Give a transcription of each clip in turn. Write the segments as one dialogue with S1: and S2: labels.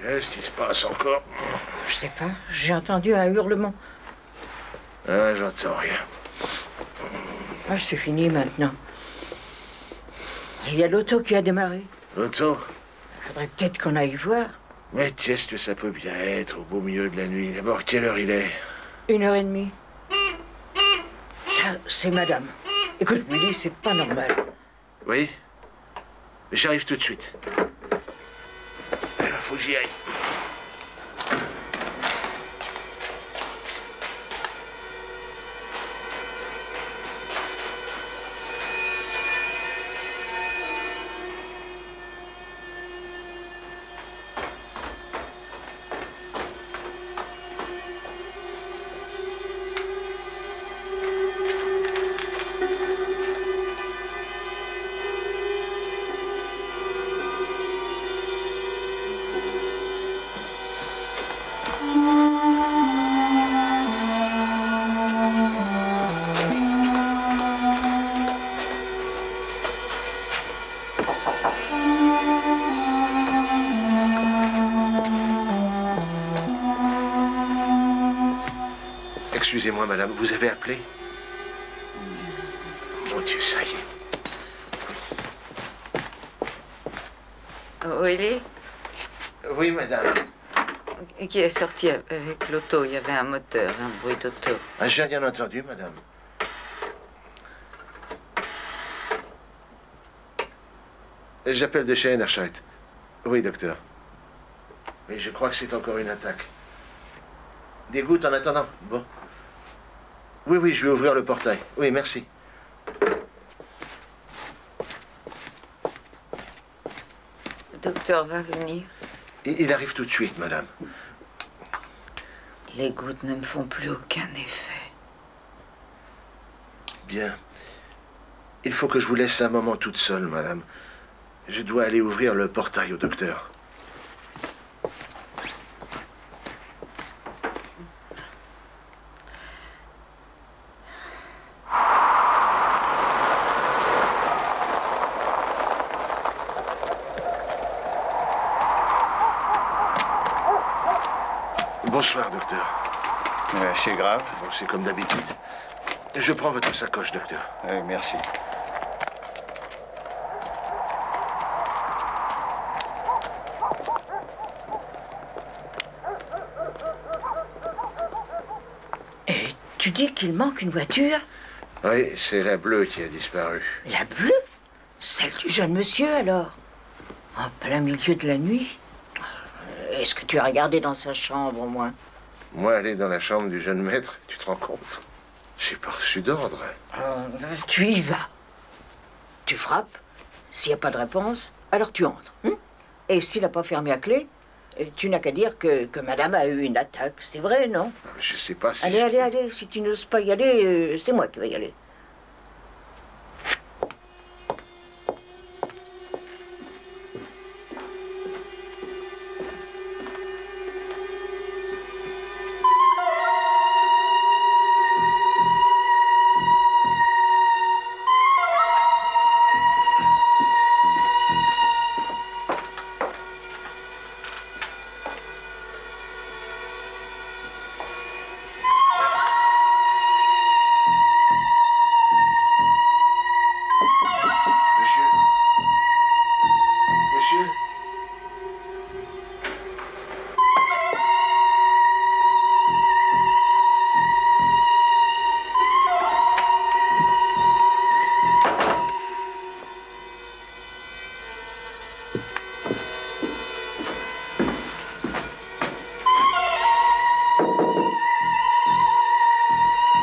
S1: Qu'est-ce qui se passe encore?
S2: Je sais pas, j'ai entendu un hurlement.
S1: Ah, j'entends rien.
S2: Ah, c'est fini maintenant. Il y a l'auto qui a démarré.
S1: L'auto?
S2: Faudrait peut-être qu'on aille voir.
S1: Mais qu'est-ce que ça peut bien être au beau milieu de la nuit? D'abord, quelle heure il est?
S2: 1h30. Ça, c'est madame. Écoute, Willy, c'est pas normal.
S1: Oui? Mais j'arrive tout de suite. Il faut que j'y aille. Excusez-moi, madame, vous avez appelé? Mon Dieu, ça y est.
S3: Willy?
S1: Oui, madame.
S3: Qui est sorti avec l'auto? Il y avait un moteur, un bruit d'auto.
S1: Ah, j'ai rien entendu, madame. J'appelle de chez Enerscheid. Oui, docteur. Mais je crois que c'est encore une attaque. Des gouttes en attendant. Bon. Oui, oui, je vais ouvrir le portail. Oui, merci.
S3: Le docteur va venir.
S1: Il arrive tout de suite, madame.
S3: Les gouttes ne me font plus aucun effet.
S1: Bien. Il faut que je vous laisse un moment toute seule, madame. Je dois aller ouvrir le portail au docteur. Bonsoir, docteur.
S4: C'est grave?
S1: Bon, c'est comme d'habitude. Je prends votre sacoche, docteur.
S4: Merci.
S2: Et tu dis qu'il manque une voiture?
S1: Oui, c'est la bleue qui a disparu.
S2: La bleue? Celle du jeune monsieur, alors? En plein milieu de la nuit? Est-ce que tu as regardé dans sa chambre, au moins?
S1: Moi, aller dans la chambre du jeune maître, tu te rends compte? J'ai pas reçu d'ordre.
S2: Tu y vas. Tu frappes. S'il n'y a pas de réponse, alors tu entres. Et s'il n'a pas fermé à clé, tu n'as qu'à dire que madame a eu une attaque. C'est vrai, non?
S1: Je sais pas si...
S2: Allez. Si tu n'oses pas y aller, c'est moi qui vais y aller.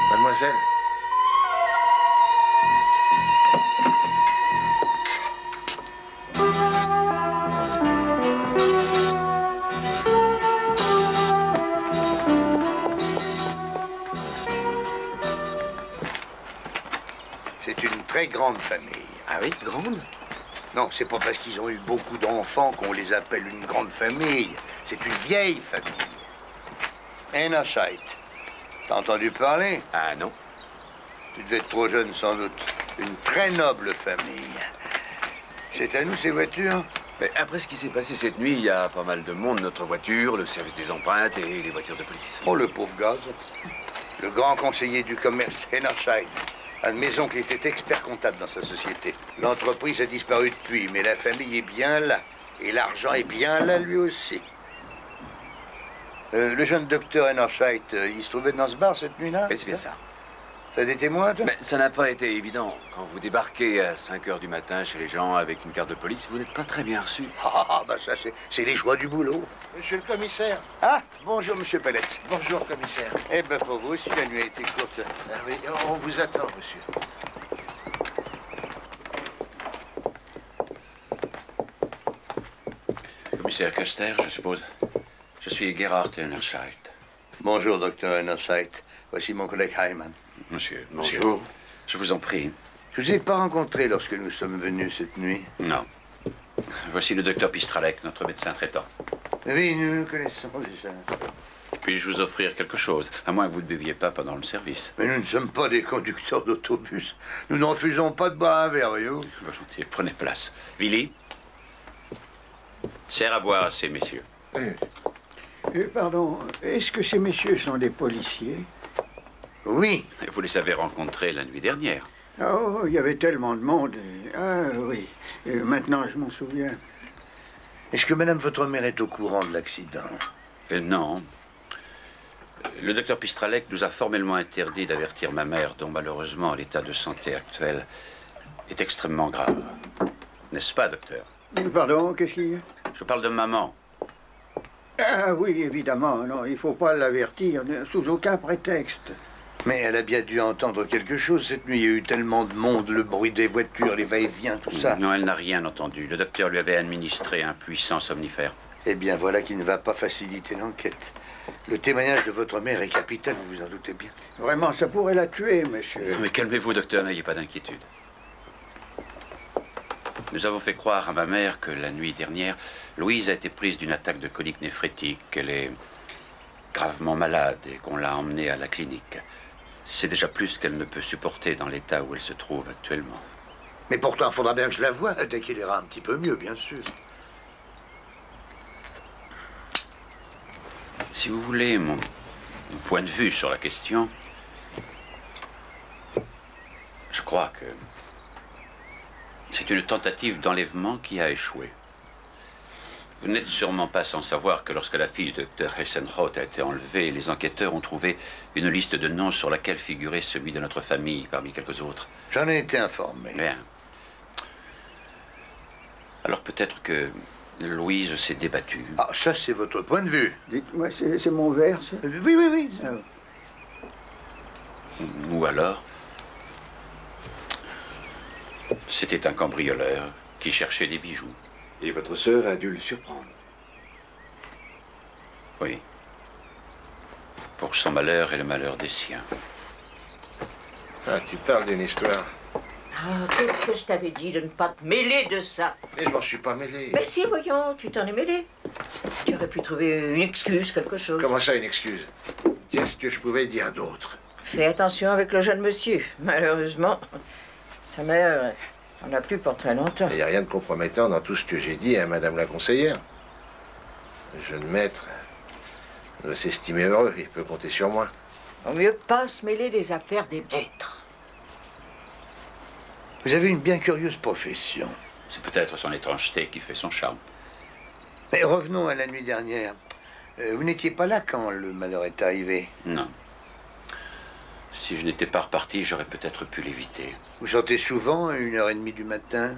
S1: Mademoiselle.
S4: C'est une très grande famille.
S5: Ah oui, grande?
S4: Non, c'est pas parce qu'ils ont eu beaucoup d'enfants qu'on les appelle une grande famille. C'est une vieille famille. Enerscheid. T'as entendu parler?
S5: Ah non.
S4: Tu devais être trop jeune sans doute. Une très noble famille. C'est à nous, ces voitures?
S5: Mais après ce qui s'est passé cette nuit, il y a pas mal de monde. Notre voiture, le service des empreintes et les voitures de police.
S4: Oh, le pauvre gaz. Le grand conseiller du commerce, Hennerscheid. Un de mes oncles était expert comptable dans sa société. L'entreprise a disparu depuis, mais la famille est bien là. Et l'argent est bien là, lui aussi. Le jeune docteur Hennerscheid, il se trouvait dans ce bar cette nuit-là?
S5: Oui, c'est bien ça.
S4: T'as des témoins, toi?
S5: Mais ça n'a pas été évident. Quand vous débarquez à 5 h du matin chez les gens avec une carte de police, vous n'êtes pas très bien reçu.
S4: Ah, bah ça, c'est les joies du boulot.
S1: Monsieur le commissaire.
S4: Ah, bonjour, monsieur Pelletz.
S1: Bonjour, commissaire.
S4: Eh ben, pour vous aussi, la nuit a été courte.
S1: Ah oui, on vous attend, monsieur.
S6: Commissaire Köster, je suppose. Je suis Gerhard Hennerscheid.
S4: Bonjour, docteur Hennerscheid. Voici mon collègue Heimann.
S6: Monsieur,
S5: Bonjour.
S6: je vous en prie.
S4: Je vous ai pas rencontré lorsque nous sommes venus cette nuit.
S6: Non. Voici le docteur Pistralek, notre médecin traitant.
S4: Oui, nous nous connaissons déjà.
S6: Puis-je vous offrir quelque chose, à moins que vous ne buviez pas pendant le service?
S4: Mais nous ne sommes pas des conducteurs d'autobus. Nous n'en refusons pas de boire un verre, voyez-vous.
S6: Volontiers, prenez place. Willy, sers à boire à ces messieurs.
S7: Pardon, est-ce que ces messieurs sont des policiers?
S4: Oui.
S6: Vous les avez rencontrés la nuit dernière.
S7: Oh, il y avait tellement de monde. Ah oui, maintenant je m'en souviens.
S4: Est-ce que madame votre mère est au courant de l'accident?
S6: Non. Le docteur Pistralek nous a formellement interdit d'avertir ma mère, dont malheureusement l'état de santé actuel est extrêmement grave. N'est-ce pas, docteur?
S7: Pardon, qu'est-ce qu'il y a?
S6: Je parle de maman.
S7: Ah oui, évidemment, non, il faut pas l'avertir, sous aucun prétexte.
S4: Mais elle a bien dû entendre quelque chose cette nuit. Il y a eu tellement de monde, le bruit des voitures, les va-et-vient, tout ça.
S6: Non, elle n'a rien entendu. Le docteur lui avait administré un puissant somnifère.
S4: Eh bien, voilà qui ne va pas faciliter l'enquête. Le témoignage de votre mère est capital, vous vous en doutez bien.
S7: Vraiment, ça pourrait la tuer, monsieur.
S6: Mais calmez-vous, docteur, n'ayez pas d'inquiétude. Nous avons fait croire à ma mère que la nuit dernière, Louise a été prise d'une attaque de colique néphrétique, qu'elle est gravement malade et qu'on l'a emmenée à la clinique. C'est déjà plus qu'elle ne peut supporter dans l'état où elle se trouve actuellement.
S4: Mais pourtant, il faudra bien que je la voie, dès qu'il ira un petit peu mieux, bien sûr.
S6: Si vous voulez mon point de vue sur la question, je crois que c'est une tentative d'enlèvement qui a échoué. Vous n'êtes sûrement pas sans savoir que lorsque la fille du docteur Hessenroth a été enlevée, les enquêteurs ont trouvé une liste de noms sur laquelle figurait celui de notre famille parmi quelques autres.
S4: J'en ai été informé.
S6: Bien. Alors peut-être que Louise s'est débattue.
S4: Ah, ça, c'est votre point de vue.
S7: Dites-moi, c'est mon verre, ça?
S4: Oui, oui, oui.
S7: Ah,
S6: Ou alors, c'était un cambrioleur qui cherchait des bijoux.
S5: Et votre sœur a dû le surprendre.
S6: Oui. Pour son malheur et le malheur des siens.
S1: Ah, tu parles d'une histoire.
S2: Ah, qu'est-ce que je t'avais dit de ne pas te mêler de ça?
S1: Mais je m'en suis pas mêlé.
S2: Mais si, voyons, tu t'en es mêlé. Tu aurais pu trouver une excuse, quelque chose.
S1: Comment ça, une excuse? Qu'est-ce que je pouvais dire d'autre?
S2: Fais attention avec le jeune monsieur. Malheureusement, sa mère n'en a plus pour très longtemps.
S1: Il n'y a rien de compromettant dans tout ce que j'ai dit à madame la conseillère. Le jeune maître doit s'estimer heureux, il peut compter sur moi.
S2: Vaut mieux pas se mêler des affaires des maîtres.
S4: Vous avez une bien curieuse profession.
S6: C'est peut-être son étrangeté qui fait son charme.
S4: Mais revenons à la nuit dernière. Vous n'étiez pas là quand le malheur est arrivé?
S6: Non. Si je n'étais pas reparti, j'aurais peut-être pu l'éviter.
S4: Vous sortez souvent à 1h30 du matin?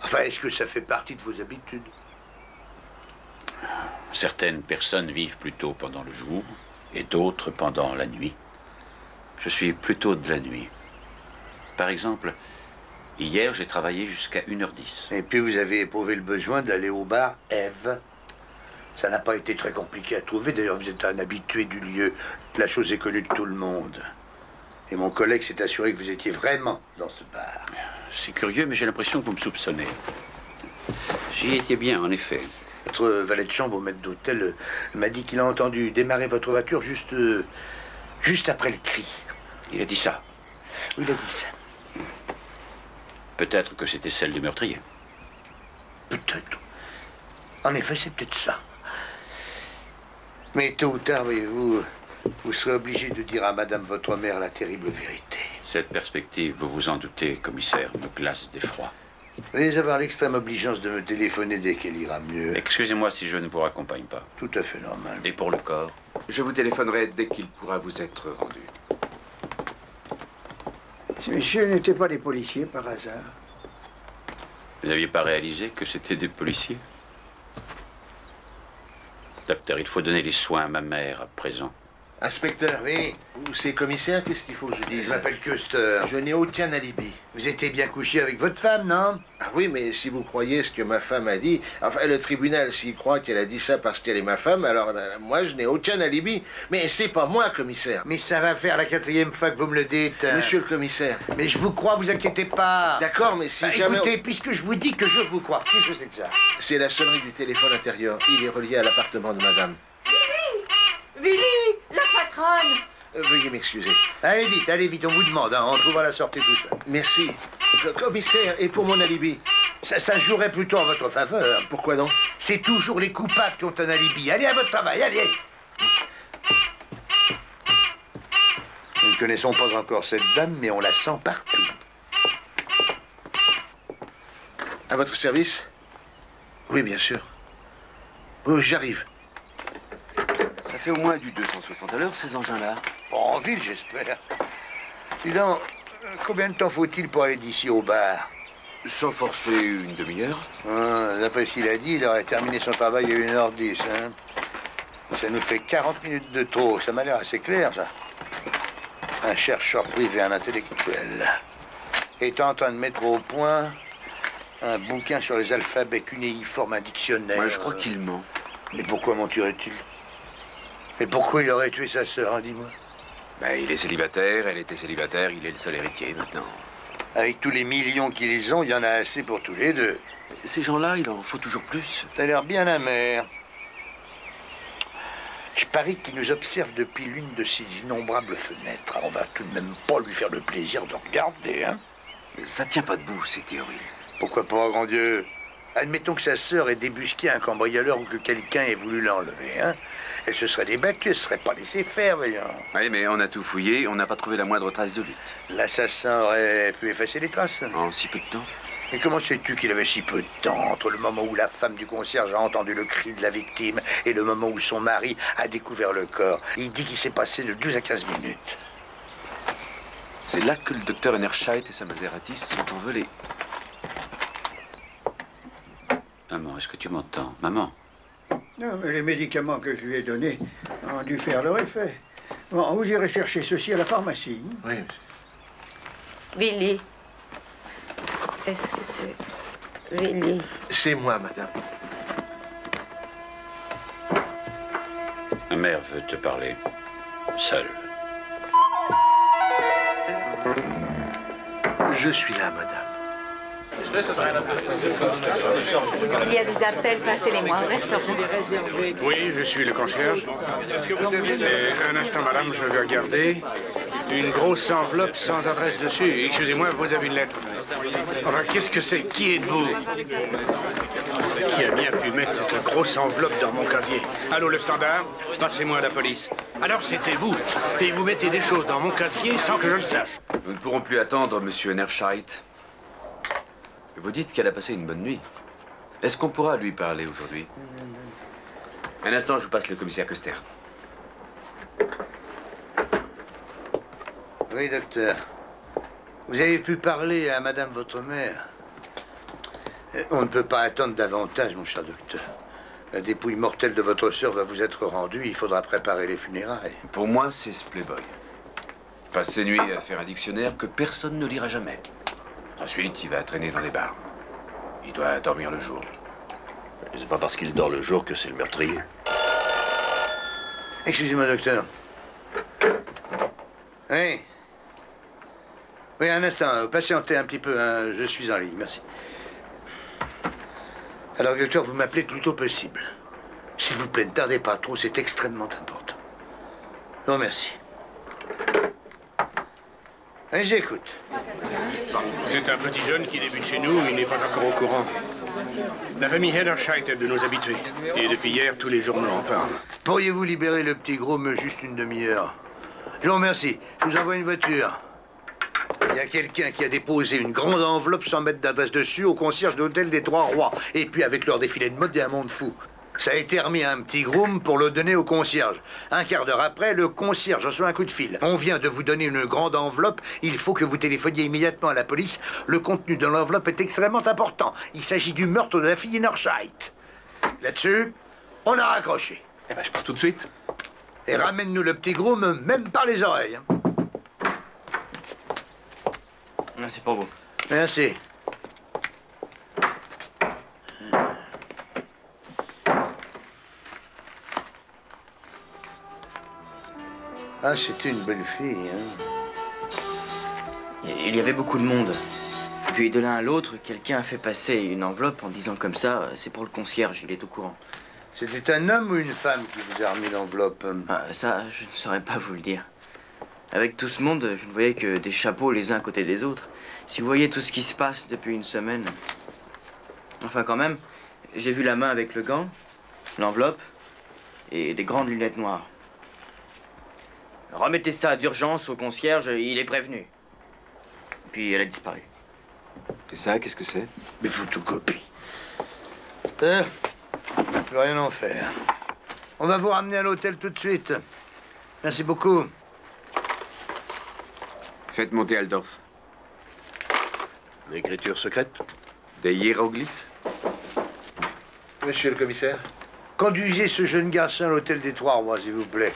S4: Enfin, est-ce que ça fait partie de vos habitudes?
S6: Certaines personnes vivent plutôt pendant le jour et d'autres pendant la nuit. Je suis plutôt de la nuit. Par exemple, hier, j'ai travaillé jusqu'à 1h10.
S4: Et puis vous avez éprouvé le besoin d'aller au bar Ève. Ça n'a pas été très compliqué à trouver. D'ailleurs, vous êtes un habitué du lieu. La chose est connue de tout le monde. Et mon collègue s'est assuré que vous étiez vraiment dans ce bar.
S6: C'est curieux, mais j'ai l'impression que vous me soupçonnez. J'y étais bien, en effet.
S4: Votre valet de chambre au maître d'hôtel m'a dit qu'il a entendu démarrer votre voiture juste après le cri.
S6: Il a dit ça.
S4: Oui, il a dit ça.
S6: Peut-être que c'était celle du meurtrier.
S4: Peut-être. En effet, c'est peut-être ça. Mais tôt ou tard, voyez-vous, vous serez obligé de dire à madame votre mère la terrible vérité.
S6: Cette perspective, vous vous en doutez, commissaire, me glace d'effroi.
S4: Veuillez avoir l'extrême obligeance de me téléphoner dès qu'elle ira mieux.
S6: Excusez-moi si je ne vous raccompagne pas.
S4: Tout à fait normal.
S6: Et pour le corps?
S5: Je vous téléphonerai dès qu'il pourra vous être rendu.
S7: Ces messieurs n'étaient pas des policiers par hasard.
S6: Vous n'aviez pas réalisé que c'était des policiers? Docteur, il faut donner les soins à ma mère à présent.
S1: Inspecteur,
S4: Oui,
S1: ou c'est commissaire, qu'est-ce qu'il faut que je
S4: je
S1: dise?
S4: m'appelle Custer.
S1: Je n'ai aucun alibi.
S4: Vous étiez bien couché avec votre femme, non?
S1: Ah oui, mais si vous croyez ce que ma femme a dit, enfin le tribunal s'il croit qu'elle a dit ça parce qu'elle est ma femme, alors moi je n'ai aucun alibi. Mais c'est pas moi, commissaire.
S4: Mais ça va faire la 4e fois que vous me le dites.
S1: Monsieur le commissaire.
S4: Mais je vous crois, vous inquiétez pas.
S1: D'accord, mais si
S4: Bah,
S1: jamais...
S4: écoutez, puisque je vous dis que je vous crois, qu'est-ce que c'est que ça?
S1: C'est la sonnerie du téléphone intérieur. Il est relié à l'appartement de madame.
S2: Willy, la patronne.
S1: Veuillez m'excuser.
S4: Allez vite, on vous demande, hein, on trouvera la sortie tout seul.
S1: Merci. Commissaire, et pour mon alibi?
S4: Ça jouerait plutôt en votre faveur.
S1: Pourquoi donc?
S4: C'est toujours les coupables qui ont un alibi. Allez à votre travail, allez. Nous ne connaissons pas encore cette dame, mais on la sent partout.
S1: À votre service? Oui, bien sûr. Oui, j'arrive.
S5: Ça fait au moins du 260 à l'heure, ces engins-là.
S4: En ville, j'espère. Dis donc, combien de temps faut-il pour aller d'ici au bar?
S5: Sans forcer une demi-heure.
S4: D'après ce qu'il a dit, il aurait terminé son travail à 1h10. Hein. Ça nous fait 40 minutes de trop. Ça m'a l'air assez clair, ça. Un chercheur privé, un intellectuel, est en train de mettre au point un bouquin sur les alphabets cunéiformes, un dictionnaire.
S5: Moi, je crois qu'il ment.
S4: Et pourquoi mentirait-il? Et pourquoi il aurait tué sa sœur, hein, dis-moi?
S5: Ben, il est célibataire, elle était célibataire, il est le seul héritier maintenant.
S4: Avec tous les millions qu'ils ont, il y en a assez pour tous les deux.
S5: Ces gens-là, il en faut toujours plus.
S4: T'as l'air bien amer. Je parie qu'il nous observe depuis l'une de ces innombrables fenêtres. Alors on va tout de même pas lui faire le plaisir de regarder, hein?
S5: Mais ça tient pas debout, ces théories.
S4: Pourquoi pas, grand Dieu? Admettons que sa sœur ait débusqué un cambrioleur ou que quelqu'un ait voulu l'enlever, hein? Elle se serait débattue, elle se serait pas laissée faire, voyons.
S5: Oui, mais on a tout fouillé, on n'a pas trouvé la moindre trace de lutte.
S4: L'assassin aurait pu effacer les traces.
S5: En si peu de temps.
S4: Mais comment sais-tu qu'il avait si peu de temps entre le moment où la femme du concierge a entendu le cri de la victime et le moment où son mari a découvert le corps? Il dit qu'il s'est passé de 12 à 15 minutes.
S5: C'est là que le docteur Enerscheid et sa Maserati se sont envolés.
S6: Maman, est-ce que tu m'entends? Maman?
S7: Non, mais les médicaments que je lui ai donnés ont dû faire leur effet. Bon, vous irez chercher ceci à la pharmacie.
S1: Oui.
S3: Willy. Est-ce que c'est... Willy.
S1: C'est moi, madame.
S6: Ma mère veut te parler. Seule.
S1: Je suis là, madame.
S3: S'il y a des appels, passez-les-moi au restaurant.
S8: Oui, je suis le concierge. Un instant, madame, je vais regarder. Une grosse enveloppe sans adresse dessus. Excusez-moi, vous avez une lettre. Enfin, qu'est-ce que c'est? Qui êtes-vous? Qui a bien pu mettre cette grosse enveloppe dans mon casier? Allô, le standard? Passez-moi à la police. Alors, c'était vous. Et vous mettez des choses dans mon casier sans que je le sache.
S5: Nous ne pourrons plus attendre, monsieur Enerscheid. Vous dites qu'elle a passé une bonne nuit. Est-ce qu'on pourra lui parler aujourd'hui? Un instant, je vous passe le commissaire Custer.
S4: Oui, docteur. Vous avez pu parler à madame votre mère? On ne peut pas attendre davantage, mon cher docteur. La dépouille mortelle de votre sœur va vous être rendue. Il faudra préparer les funérailles.
S5: Pour moi, c'est ce playboy. Passe ses nuits à faire un dictionnaire que personne ne lira jamais. Ensuite, il va traîner dans les bars. Il doit dormir le jour.
S9: C'est pas parce qu'il dort le jour que c'est le meurtrier.
S4: Excusez-moi, docteur. Oui. Oui, un instant. Patientez un petit peu. Hein. Je suis en ligne. Merci. Alors, docteur, vous m'appelez le plus tôt possible. S'il vous plaît, ne tardez pas trop. C'est extrêmement important. Je vous remercie. Allez, j'écoute.
S8: C'est un petit jeune qui débute chez nous. Il n'est pas encore au courant. La famille Hennerscheid est de nos habitués. Et depuis hier, tous les journaux en parlent.
S4: Pourriez-vous libérer le petit Groom juste une demi-heure? Je vous remercie. Je vous envoie une voiture. Il y a quelqu'un qui a déposé une grande enveloppe sans mettre d'adresse dessus au concierge de l'hôtel des Trois Rois. Et puis avec leur défilé de mode, il y a un monde fou. Ça a été remis à un petit Groom pour le donner au concierge. Un quart d'heure après, le concierge reçoit un coup de fil. On vient de vous donner une grande enveloppe. Il faut que vous téléphoniez immédiatement à la police. Le contenu de l'enveloppe est extrêmement important. Il s'agit du meurtre de la fille Hennerscheid. Là-dessus, on a raccroché.
S9: Eh ben, je pars tout de suite.
S4: Et ramène-nous le petit Groom, même par les oreilles. Hein.
S10: C'est pour vous.
S4: Merci. Ah, c'était une belle fille, hein.
S10: Il y avait beaucoup de monde. Puis de l'un à l'autre, quelqu'un a fait passer une enveloppe en disant comme ça, c'est pour le concierge, il est au courant.
S4: C'était un homme ou une femme qui vous a remis l'enveloppe?
S10: Ah, ça, je ne saurais pas vous le dire. Avec tout ce monde, je ne voyais que des chapeaux les uns à côté des autres. Si vous voyez tout ce qui se passe depuis une semaine... Enfin, quand même, j'ai vu la main avec le gant, l'enveloppe et des grandes lunettes noires. Remettez ça d'urgence au concierge, il est prévenu. Puis elle a disparu.
S5: Et ça, qu'est-ce que c'est?
S4: Des photocopies. Je peux rien en faire. On va vous ramener à l'hôtel tout de suite. Merci beaucoup.
S5: Faites monter Aldorf.
S9: L'écriture secrète?
S5: Des hiéroglyphes?
S1: Monsieur le commissaire?
S4: Conduisez ce jeune garçon à l'hôtel des Trois Rois, s'il vous plaît.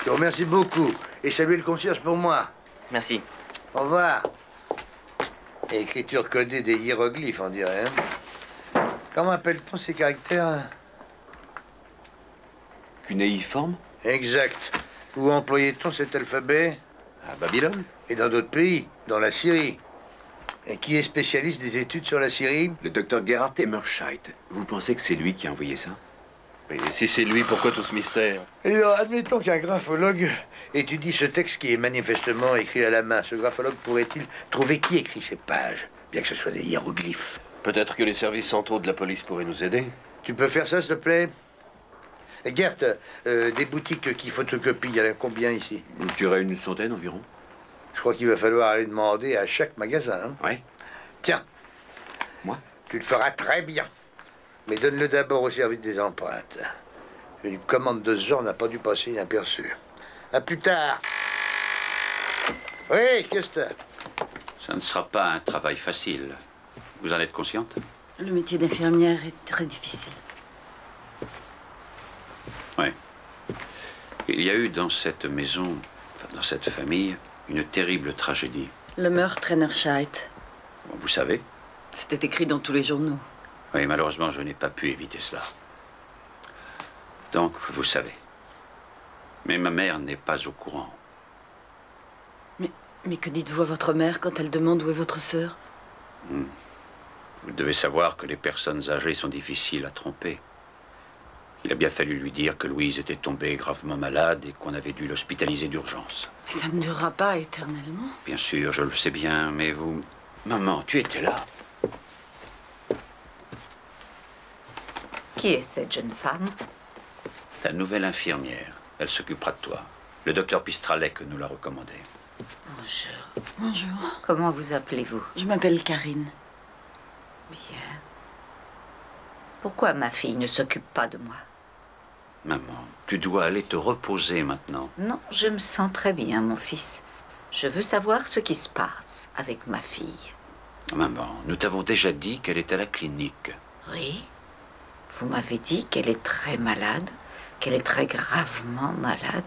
S4: Je vous remercie beaucoup. Et saluez le concierge pour moi.
S10: Merci.
S4: Au revoir. Écriture codée des hiéroglyphes, on dirait. Hein? Comment appelle-t-on ces caractères?
S5: Cunéiforme?
S4: Exact. Où employait-on cet alphabet?
S5: À Babylone?
S4: Et dans d'autres pays, dans la Syrie. Et qui est spécialiste des études sur la Syrie?
S5: Le docteur Gerhard Hennerscheid. Vous pensez que c'est lui qui a envoyé ça?
S9: Et si c'est lui, pourquoi tout ce mystère?
S4: Et alors, admettons qu'un graphologue étudie ce texte qui est manifestement écrit à la main. Ce graphologue pourrait-il trouver qui écrit ces pages, bien que ce soit des hiéroglyphes?
S9: Peut-être que les services centraux de la police pourraient nous aider.
S4: Tu peux faire ça, s'il te plaît? Et Gert, des boutiques qui photocopient, il y en a combien ici?
S5: Je dirais une centaine environ.
S4: Je crois qu'il va falloir aller demander à chaque magasin. Hein?
S5: Ouais.
S4: Tiens.
S5: Moi?
S4: Tu le feras très bien. Mais donne-le d'abord au service des empreintes. Une commande de ce genre n'a pas dû passer inaperçue. À plus tard. Oui, qu'est-ce que t'as?
S6: Ça ne sera pas un travail facile. Vous en êtes consciente?
S3: Le métier d'infirmière est très difficile.
S6: Oui. Il y a eu dans cette maison, enfin, dans cette famille, une terrible tragédie.
S3: Le meurtre Hennerscheid.
S6: Vous savez?
S3: C'était écrit dans tous les journaux.
S6: Oui, malheureusement, je n'ai pas pu éviter cela. Donc, vous savez. Mais ma mère n'est pas au courant.
S3: Mais que dites-vous à votre mère quand elle demande où est votre sœur?
S6: Vous devez savoir que les personnes âgées sont difficiles à tromper. Il a bien fallu lui dire que Louise était tombée gravement malade et qu'on avait dû l'hospitaliser d'urgence.
S3: Mais ça ne durera pas éternellement.
S6: Bien sûr, je le sais bien, mais vous... Maman, tu étais là.
S11: Qui est cette jeune femme?
S6: Ta nouvelle infirmière. Elle s'occupera de toi. Le docteur Pistralek nous l'a recommandé.
S3: Bonjour. Bonjour.
S11: Comment vous appelez-vous?
S3: Je m'appelle Karine.
S11: Bien. Pourquoi ma fille ne s'occupe pas de moi?
S6: Maman, tu dois aller te reposer maintenant.
S11: Non, je me sens très bien, mon fils. Je veux savoir ce qui se passe avec ma fille.
S6: Maman, nous t'avons déjà dit qu'elle est à la clinique.
S11: Oui. Vous m'avez dit qu'elle est très malade, qu'elle est très gravement malade.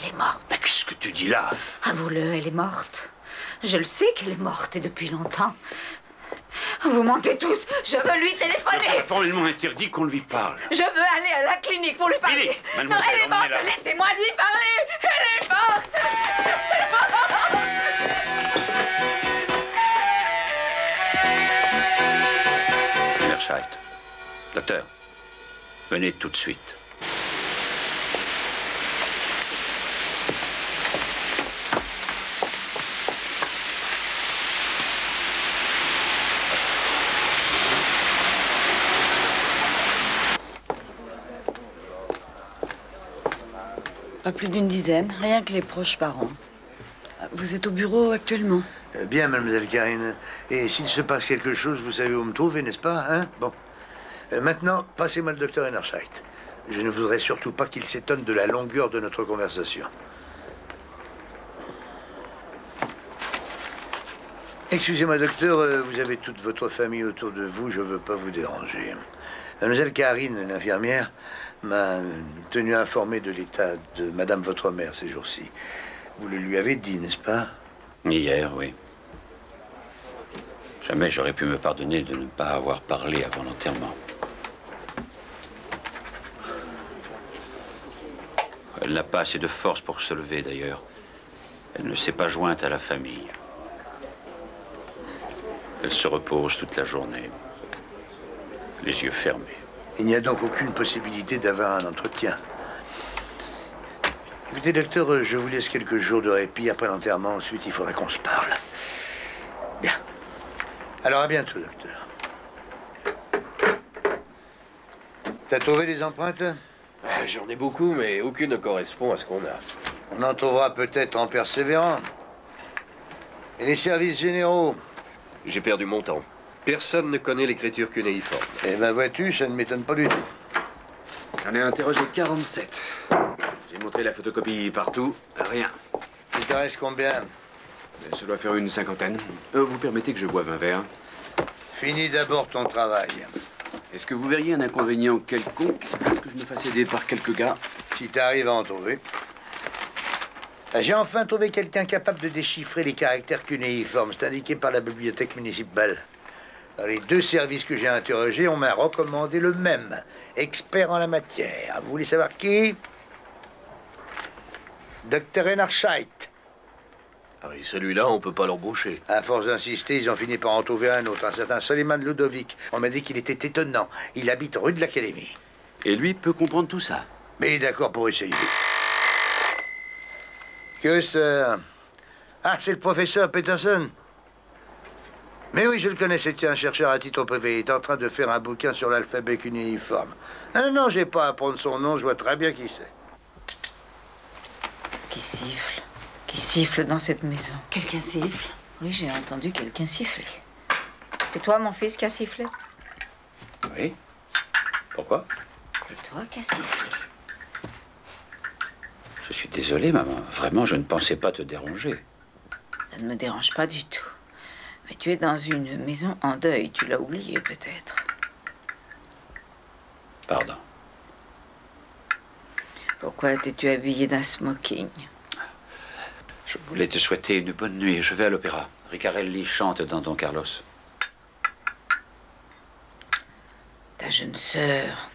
S11: Elle est morte.
S6: Mais qu'est-ce que tu dis là?
S11: Avouez-le, elle est morte. Je le sais qu'elle est morte et depuis longtemps. Vous mentez tous. Je veux lui téléphoner.
S6: C'est formellement interdit qu'on lui parle.
S11: Je veux aller à la clinique pour lui parler.
S6: Billy, mademoiselle,
S11: Elle est morte.
S6: emmenez-la.
S11: Laissez-moi lui parler. Elle est morte.
S6: Hennerscheid. Docteur, venez tout de suite.
S12: Pas plus d'une dizaine, rien que les proches parents. Vous êtes au bureau actuellement?
S4: Bien, mademoiselle Karine. Et s'il se passe quelque chose, vous savez où me trouver, n'est-ce pas, hein? Bon. Maintenant, passez-moi le docteur Enerscheid. Je ne voudrais surtout pas qu'il s'étonne de la longueur de notre conversation. Excusez-moi, docteur, vous avez toute votre famille autour de vous, je ne veux pas vous déranger. Mademoiselle Karine, l'infirmière, m'a tenu informé de l'état de madame votre mère ces jours-ci. Vous le lui avez dit, n'est-ce pas?
S6: Hier, oui. Jamais j'aurais pu me pardonner de ne pas avoir parlé avant l'enterrement. Elle n'a pas assez de force pour se lever, d'ailleurs. Elle ne s'est pas jointe à la famille. Elle se repose toute la journée, les yeux fermés.
S4: Il n'y a donc aucune possibilité d'avoir un entretien. Écoutez, docteur, je vous laisse quelques jours de répit après l'enterrement. Ensuite, il faudra qu'on se parle. Bien. Alors, à bientôt, docteur. T'as trouvé les empreintes?
S9: J'en ai beaucoup, mais aucune ne correspond à ce qu'on a.
S4: On en trouvera peut-être en persévérant. Et les services généraux?
S9: J'ai perdu mon temps. Personne ne connaît l'écriture cunéiforme.
S4: Eh ben, vois-tu, ça ne m'étonne pas du tout.
S5: J'en ai interrogé 47. J'ai montré la photocopie partout, rien.
S4: Il te reste combien?
S5: Ça doit faire une 50aine. Vous permettez que je boive un verre?
S4: Finis d'abord ton travail.
S5: Est-ce que vous verriez un inconvénient quelconque à ce que je me fasse aider par quelques gars?
S4: Si t'arrives à en trouver. J'ai enfin trouvé quelqu'un capable de déchiffrer les caractères cunéiformes. C'est indiqué par la bibliothèque municipale. Dans les deux services que j'ai interrogés, on m'a recommandé le même. Expert en la matière. Vous voulez savoir qui? Dr. Enerscheid.
S9: Ah oui, celui-là, on peut pas l'embaucher.
S4: À force d'insister, ils ont fini par en trouver un autre, un certain Soliman Ludovic. On m'a dit qu'il était étonnant. Il habite rue de l'Académie.
S5: Et lui peut comprendre tout ça?
S4: Mais il est d'accord pour essayer. Que ça? Ah, c'est le professeur Peterson. Mais oui, je le connais, c'était un chercheur à titre privé. Il est en train de faire un bouquin sur l'alphabet cunéiforme. Ah non, j'ai pas à prendre son nom, je vois très bien qui c'est.
S11: Qui siffle dans cette maison.
S12: Quelqu'un siffle?
S11: Oui, j'ai entendu quelqu'un siffler. C'est toi, mon fils, qui a sifflé?
S6: Oui. Pourquoi?
S11: C'est toi qui as sifflé.
S6: Je suis désolé, maman. Vraiment, je ne pensais pas te déranger.
S11: Ça ne me dérange pas du tout. Mais tu es dans une maison en deuil. Tu l'as oublié, peut-être.
S6: Pardon.
S11: Pourquoi t'es-tu habillé d'un smoking?
S6: Je voulais te souhaiter une bonne nuit. Je vais à l'opéra. Riccarelli chante dans Don Carlos.
S11: Ta jeune sœur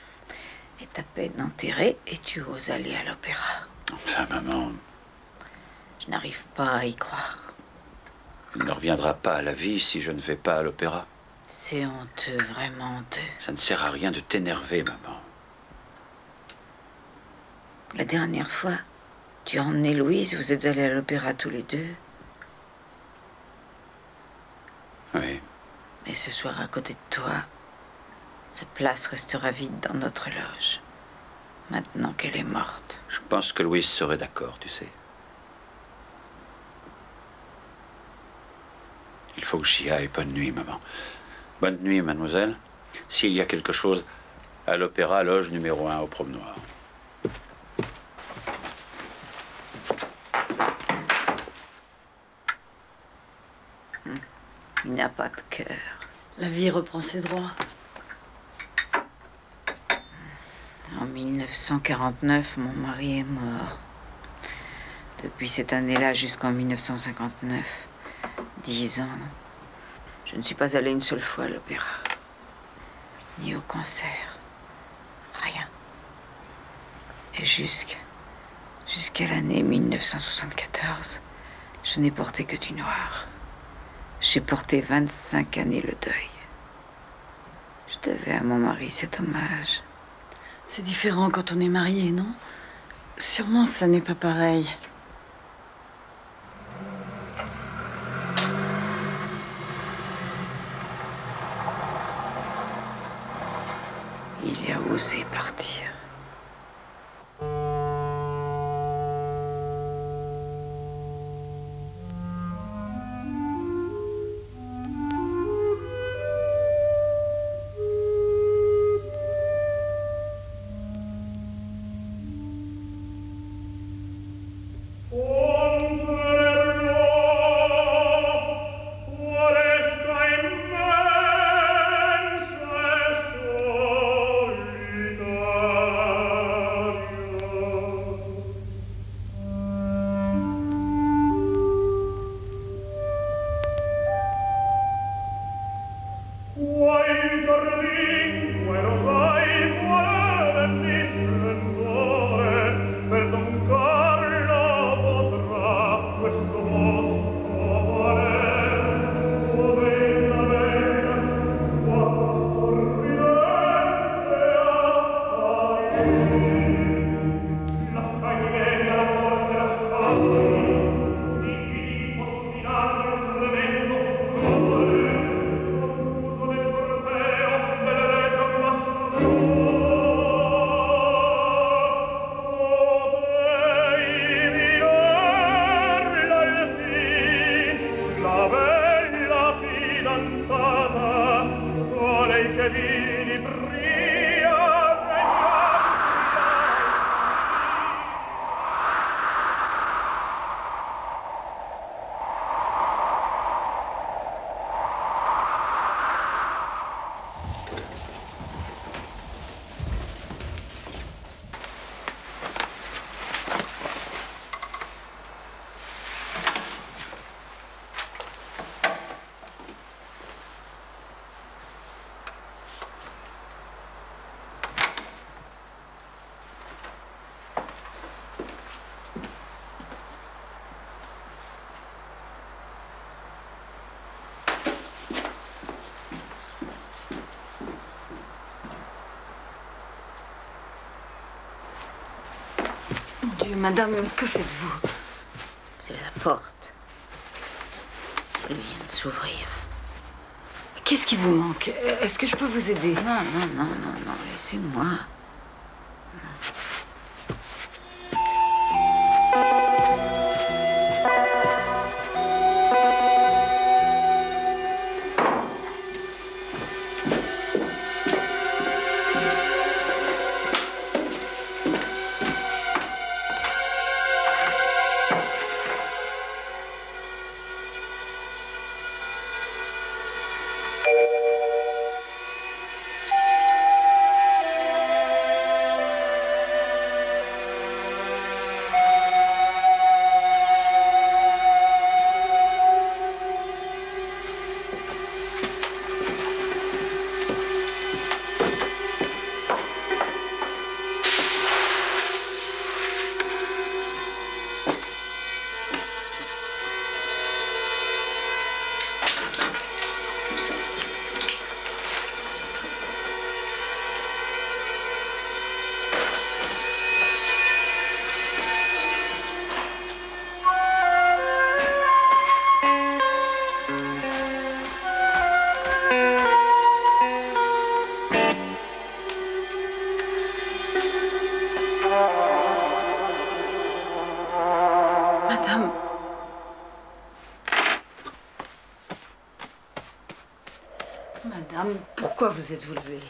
S11: est à peine enterrée et tu oses aller à l'opéra.
S6: Enfin, maman...
S11: Je n'arrive pas à y croire.
S6: Il ne reviendra pas à la vie si je ne vais pas à l'opéra.
S11: C'est honteux, vraiment honteux.
S6: Ça ne sert à rien de t'énerver, maman.
S11: La dernière fois, tu as emmené Louise, vous êtes allés à l'opéra tous les deux.
S6: Oui.
S11: Mais ce soir, à côté de toi, sa place restera vide dans notre loge. Maintenant qu'elle est morte.
S6: Je pense que Louise serait d'accord, tu sais. Il faut que j'y aille. Bonne nuit, maman. Bonne nuit, mademoiselle. S'il y a quelque chose, à l'opéra, loge numéro 1 au promenoir.
S11: Il n'a pas de cœur.
S12: La vie reprend ses droits.
S11: En 1949, mon mari est mort. Depuis cette année-là jusqu'en 1959, 10 ans, je ne suis pas allée une seule fois à l'opéra, ni au concert, rien. Et jusqu'à l'année 1974, je n'ai porté que du noir. J'ai porté 25 années le deuil. Je devais à mon mari cet hommage.
S12: C'est différent quand on est marié, non? Sûrement, ça n'est pas pareil.
S11: Il a osé partir.
S12: Dieu, madame, mais que faites-vous?
S2: C'est la porte. Elle vient de s'ouvrir.
S12: Qu'est-ce qui vous manque? Est-ce que je peux vous aider?
S11: Non, non, non, non, non, laissez-moi.
S12: Madame. Madame, pourquoi vous êtes-vous levée?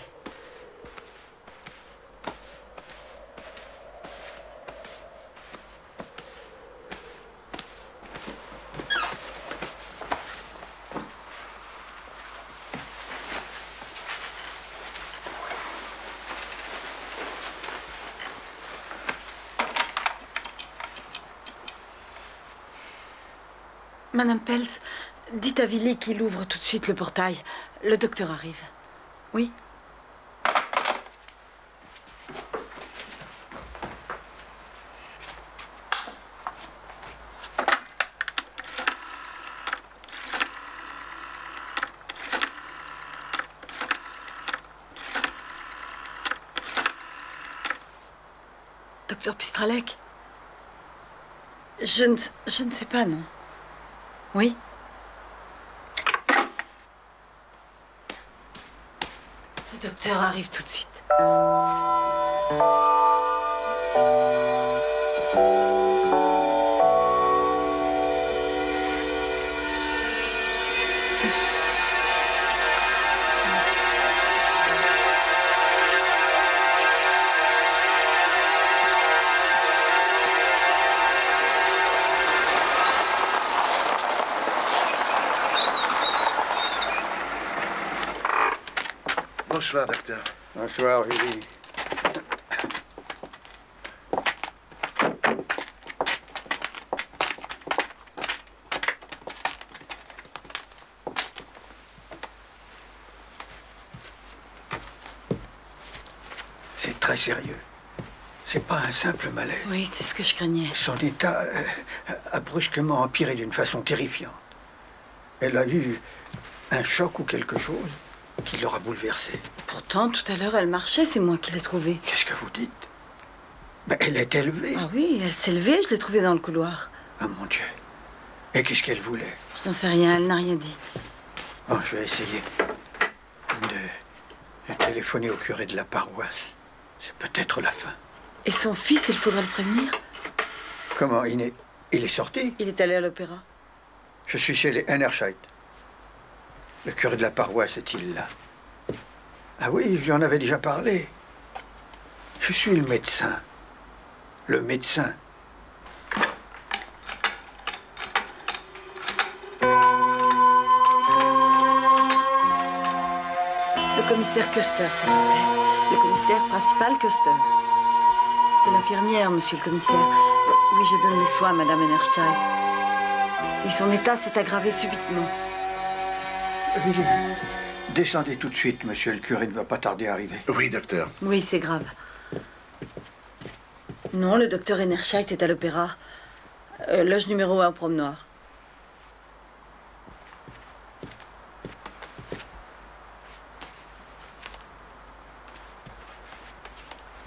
S12: Madame Pels, dites à Willy qu'il ouvre tout de suite le portail. Le docteur arrive. Oui? Docteur Pistralek? Je ne sais pas, non. Oui? Le docteur arrive tout de suite.
S1: Bonsoir, docteur.
S7: Bonsoir, Willy. C'est très sérieux. C'est pas un simple malaise.
S12: Oui, c'est ce que je craignais.
S7: Son état a brusquement empiré d'une façon terrifiante. Elle a eu un choc ou quelque chose qui l'aura bouleversée.
S12: Pourtant, tout à l'heure, elle marchait, c'est moi qui l'ai trouvée.
S7: Qu'est-ce que vous dites? Mais elle est élevée.
S12: Ah oui, elle s'est levée, je l'ai trouvée dans le couloir.
S7: Ah mon Dieu. Et qu'est-ce qu'elle voulait?
S12: Je n'en sais rien, elle n'a rien dit.
S7: Bon, je vais essayer de téléphoner au curé de la paroisse. C'est peut-être la fin.
S12: Et son fils, il faudrait le prévenir?
S7: Comment? Il est sorti?
S12: Il est allé à l'opéra.
S7: Je suis chez les Enerscheid. Le curé de la paroisse est-il là? Ah oui, je lui en avais déjà parlé. Je suis le médecin. Le médecin.
S12: Le commissaire Custer, s'il vous plaît. Le commissaire principal Custer. C'est l'infirmière, monsieur le commissaire. Oui, je donne les soins à madame Enerscheid. Oui, son état s'est aggravé subitement.
S7: Willy, descendez tout de suite, monsieur le curé ne va pas tarder à arriver.
S1: Oui, docteur.
S12: Oui, c'est grave. Non, le docteur Enerscheid est à l'opéra. Loge numéro 1, Promenoir.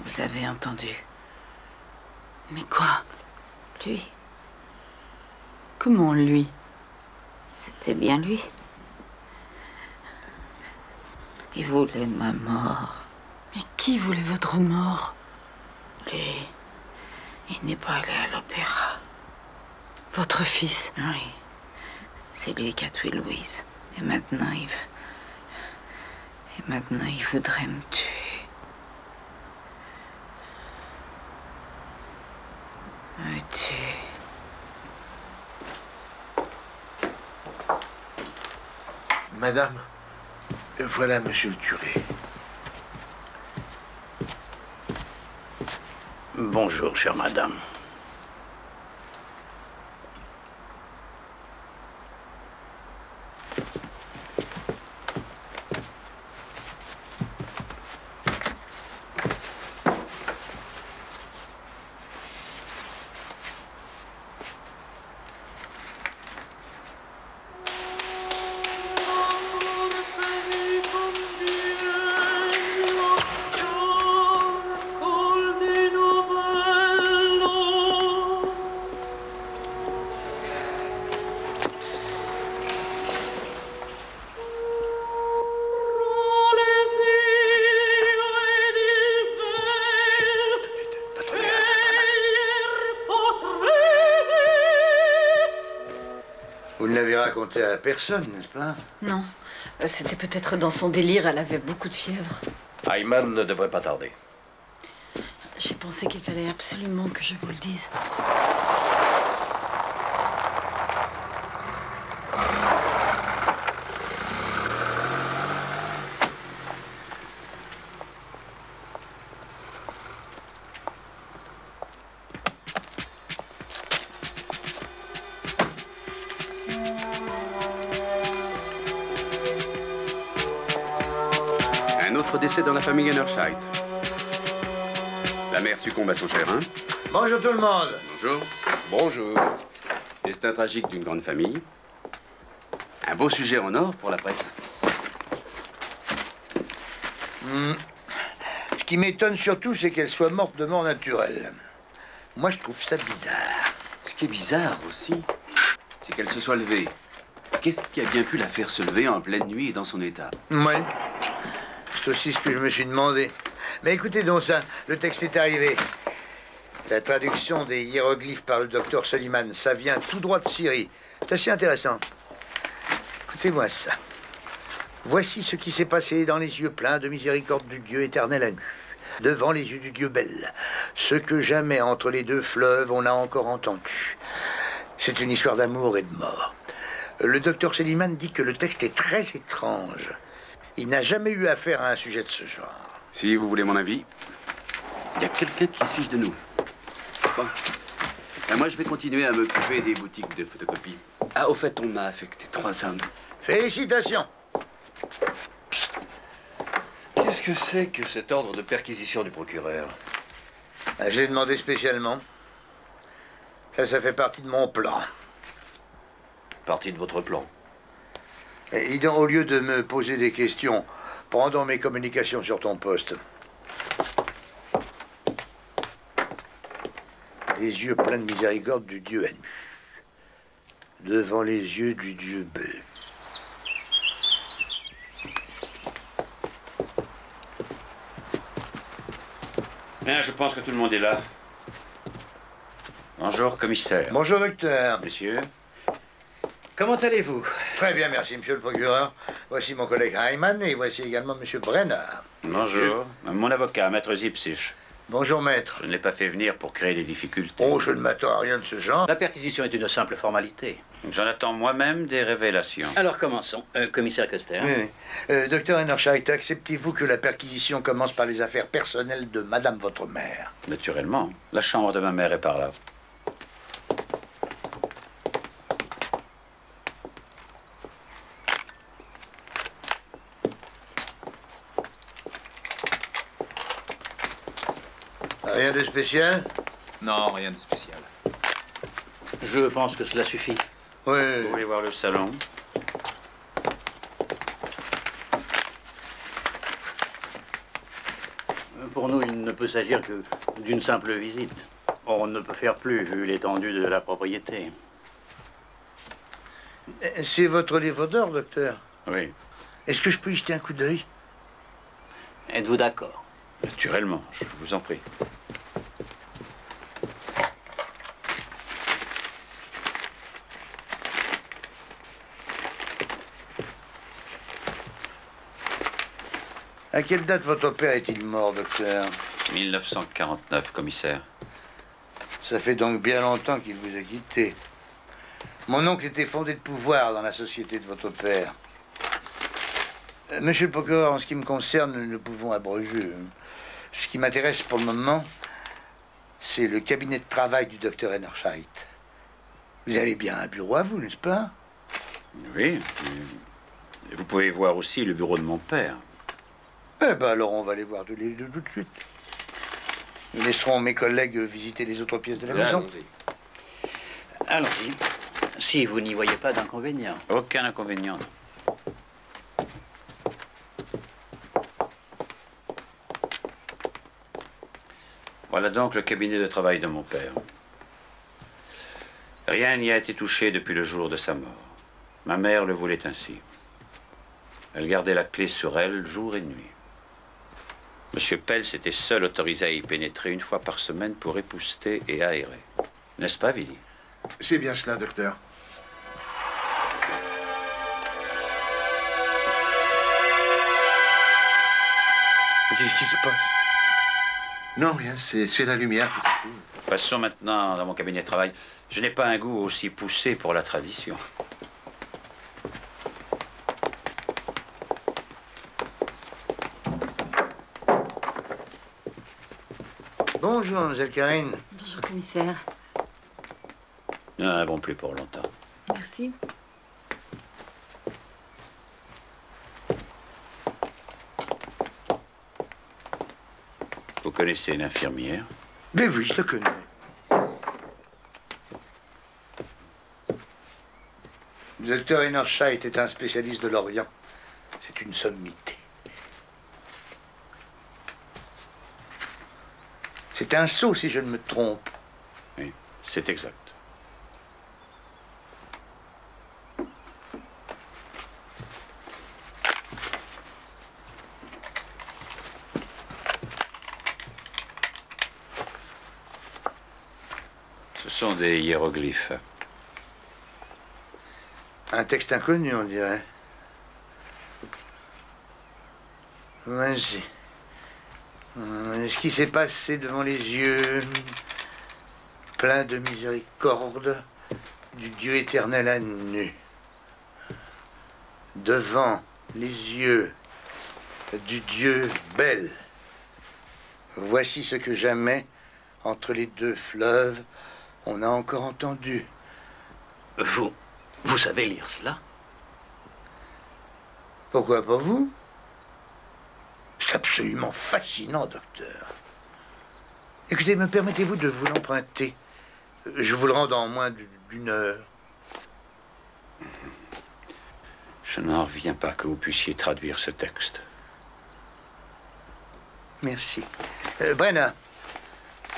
S11: Vous avez entendu.
S12: Mais quoi?
S11: Lui,
S12: Comment lui?
S11: c'était bien lui. Il voulait ma mort.
S12: Mais qui voulait votre mort?
S11: Lui, il n'est pas allé à l'opéra.
S12: Votre fils?
S11: Oui, c'est lui qui a tué Louise. Et maintenant, il voudrait me tuer. Me tuer.
S1: Madame, voilà monsieur le curé.
S4: Bonjour, chère madame. Vous ne l'avez raconté à personne, n'est-ce pas?
S12: Non. C'était peut-être dans son délire, elle avait beaucoup de fièvre.
S9: Ayman ne devrait pas tarder.
S12: J'ai pensé qu'il fallait absolument que je vous le dise.
S13: Un autre décès dans la famille Enerscheid. La mère succombe à son chagrin.
S4: Bonjour tout le monde.
S13: Bonjour. Bonjour. Destin tragique d'une grande famille. Un beau sujet en or pour la presse.
S4: Ce qui m'étonne surtout, c'est qu'elle soit morte de mort naturelle. Moi, je trouve ça bizarre.
S13: Ce qui est bizarre aussi, c'est qu'elle se soit levée. Qu'est-ce qui a bien pu la faire se lever en pleine nuit et dans son état?
S4: Oui. C'est aussi ce que je me suis demandé. Mais écoutez donc ça, le texte est arrivé. La traduction des hiéroglyphes par le docteur Soliman, ça vient tout droit de Syrie. C'est assez intéressant. Écoutez-moi ça. Voici ce qui s'est passé dans les yeux pleins de miséricorde du Dieu éternel à nu, devant les yeux du Dieu bel. Ce que jamais entre les deux fleuves on a encore entendu. C'est une histoire d'amour et de mort. Le docteur Soliman dit que le texte est très étrange. Il n'a jamais eu affaire à un sujet de ce genre.
S13: Si vous voulez mon avis, il y a quelqu'un qui se fiche de nous. Bon. Ben moi, je vais continuer à m'occuper des boutiques de photocopie. Ah, au fait, on m'a affecté 3 hommes.
S4: Félicitations.
S9: Qu'est-ce que c'est que cet ordre de perquisition du procureur?
S4: J'ai demandé spécialement. Ça fait partie de mon plan.
S9: Partie de votre plan?
S4: Et donc, au lieu de me poser des questions, prends mes communications sur ton poste. Des yeux pleins de miséricorde du Dieu à nu. Devant les yeux du Dieu bel.
S6: Bien, je pense que tout le monde est là. Bonjour, commissaire.
S4: Bonjour, docteur.
S6: Messieurs.
S4: Comment allez-vous? Très bien, merci, monsieur le procureur. Voici mon collègue Ayman et voici également monsieur Brenner.
S6: Bonjour. Mon avocat, maître Zipsich.
S4: Bonjour, maître.
S6: Je ne l'ai pas fait venir pour créer des difficultés.
S4: Oh, je ne m'attends à rien de ce genre.
S14: La perquisition est une simple formalité.
S6: J'en attends moi-même des révélations.
S14: Alors commençons. Commissaire Custer.
S4: Oui. Docteur Enerscheid, acceptez-vous que la perquisition commence par les affaires personnelles de madame votre mère?
S6: Naturellement. La chambre de ma mère est par là.
S4: Rien de spécial?
S15: Non, rien de spécial.
S14: Je pense que cela suffit.
S4: Oui.
S6: Vous voulez voir le salon?
S14: Pour nous, il ne peut s'agir que d'une simple visite. On ne peut faire plus, vu l'étendue de la propriété.
S4: C'est votre livre d'or, docteur?
S6: Oui.
S4: Est-ce que je peux y jeter un coup d'œil?
S14: Êtes-vous d'accord?
S6: Naturellement, je vous en prie.
S4: À quelle date votre père est-il mort, docteur?
S6: 1949, commissaire.
S4: Ça fait donc bien longtemps qu'il vous a quitté. Mon oncle était fondé de pouvoir dans la société de votre père. Monsieur le procureur, en ce qui me concerne, nous ne pouvons abroger. Ce qui m'intéresse pour le moment, c'est le cabinet de travail du docteur Enerscheid. Vous avez bien un bureau à vous, n'est-ce pas?
S6: Oui. Et vous pouvez voir aussi le bureau de mon père.
S4: Eh ben alors on va les voir tous les deux tout de suite. Nous laisserons mes collègues visiter les autres pièces de la maison.
S14: Allons-y. Si vous n'y voyez pas d'inconvénient.
S6: Aucun inconvénient. Voilà donc le cabinet de travail de mon père. Rien n'y a été touché depuis le jour de sa mort. Ma mère le voulait ainsi. Elle gardait la clé sur elle jour et nuit. Monsieur Pels était seul autorisé à y pénétrer une fois par semaine pour épousseter et aérer. N'est-ce pas, Willy?
S1: C'est bien cela, docteur.
S4: Qu'est-ce qui se passe?
S1: Non, rien, c'est la lumière tout à coup.
S6: Passons maintenant dans mon cabinet de travail. Je n'ai pas un goût aussi poussé pour la tradition.
S4: Bonjour, mademoiselle Karine.
S12: Bonjour, commissaire.
S6: Nous n'en avons plus pour longtemps.
S12: Merci.
S6: Vous connaissez l'infirmière?
S4: Mais oui, je le connais. Le docteur Enerscheid est un spécialiste de l'Orient. C'est une sommité. C'est un sot, si je ne me trompe.
S6: Oui, c'est exact. Ce sont des hiéroglyphes.
S4: Un texte inconnu, on dirait. Vas-y. Ce qui s'est passé devant les yeux, plein de miséricorde, du Dieu éternel à nu. Devant les yeux du Dieu bel. Voici ce que jamais, entre les deux fleuves, on a encore entendu.
S14: Vous savez lire cela?
S4: Pourquoi pas vous? C'est absolument fascinant, docteur. Écoutez, me permettez-vous de vous l'emprunter? Je vous le rends dans moins d'une heure.
S6: Je n'en reviens pas que vous puissiez traduire ce texte.
S4: Merci. Brenna,